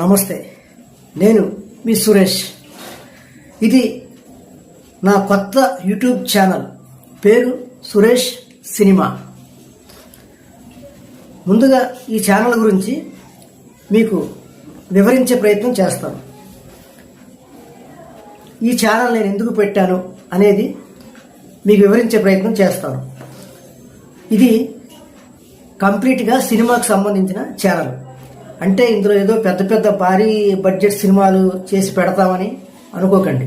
నమస్తే, నేను మీ సురేష్. ఇది నా కొత్త యూట్యూబ్ ఛానల్. పేరు సురేష్ సినిమా. ముందుగా ఈ ఛానల్ గురించి మీకు వివరించే ప్రయత్నం చేస్తాను. ఈ ఛానల్ నేను ఎందుకు పెట్టాను అనేది మీకు వివరించే ప్రయత్నం చేస్తాను. ఇది కంప్లీట్గా సినిమాకు సంబంధించిన ఛానల్. అంటే ఇందులో ఏదో పెద్ద పెద్ద భారీ బడ్జెట్ సినిమాలు చేసి పెడతామని అనుకోకండి.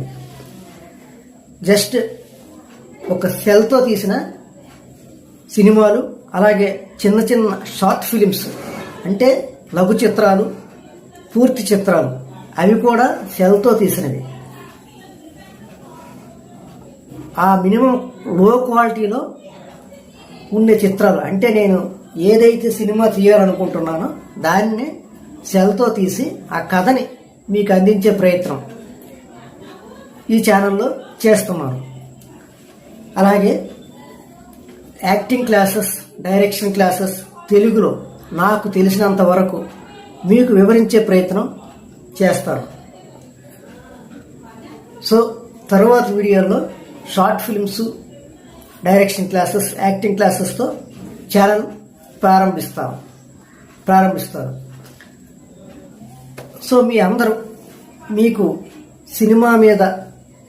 జస్ట్ ఒక సెల్తో తీసిన సినిమాలు, అలాగే చిన్న చిన్న షార్ట్ ఫిలిమ్స్, అంటే లఘు చిత్రాలు, పూర్తి చిత్రాలు, అవి కూడా సెల్తో తీసినవి. ఆ మినిమం లో క్వాలిటీలో ఉండే చిత్రాలు, అంటే నేను ఏదైతే సినిమా తీయాలనుకుంటున్నానో దాన్ని సెల్తో తీసి ఆ కథని మీకు అందించే ప్రయత్నం ఈ ఛానల్లో చేస్తున్నాను. అలాగే యాక్టింగ్ క్లాసెస్, డైరెక్షన్ క్లాసెస్ తెలుగులో నాకు తెలిసినంత వరకు మీకు వివరించే ప్రయత్నం చేస్తాను. సో తరువాత వీడియోలో short films, direction classes, acting క్లాసెస్తో ఛానల్ ప్రారంభిస్తాను. సో మీ అందరూ మీకు సినిమా మీద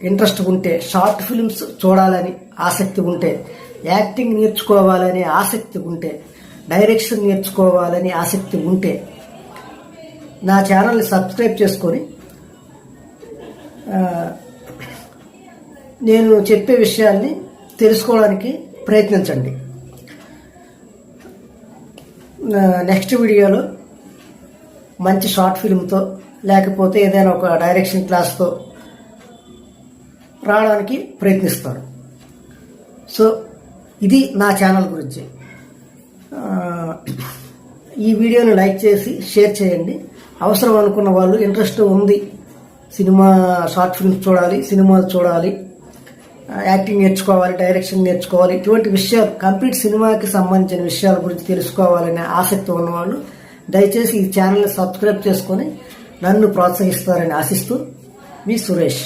ఇంట్రెస్ట్ ఉంటే, షార్ట్ ఫిల్మ్స్ చూడాలని ఆసక్తి ఉంటే, యాక్టింగ్ నేర్చుకోవాలని ఆసక్తి ఉంటే, డైరెక్షన్ నేర్చుకోవాలని ఆసక్తి ఉంటే నా ఛానల్ని సబ్స్క్రైబ్ చేసుకొని నేను చెప్పే విషయాల్ని తెలుసుకోవడానికి ప్రయత్నించండి. నెక్స్ట్ వీడియోలో మంచి షార్ట్ ఫిల్మ్తో, లేకపోతే ఏదైనా ఒక డైరెక్షన్ క్లాస్తో రావడానికి ప్రయత్నిస్తాను. సో ఇది నా ఛానల్ గురించి. ఈ వీడియోని లైక్ చేసి షేర్ చేయండి. అవసరం అనుకున్న వాళ్ళు, ఇంట్రెస్ట్ ఉంది, సినిమా షార్ట్ ఫిల్మ్స్ చూడాలి, సినిమాలు చూడాలి, యాక్టింగ్ నేర్చుకోవాలి, డైరెక్షన్ నేర్చుకోవాలి, ఇటువంటి విషయాలు, కంప్లీట్ సినిమాకి సంబంధించిన విషయాల గురించి తెలుసుకోవాలనే ఆసక్తి ఉన్నవాళ్ళు దయచేసి ఈ ఛానల్ని సబ్స్క్రైబ్ చేసుకొని నన్ను ప్రోత్సహిస్తారని ఆశిస్తూ మీ సురేష్.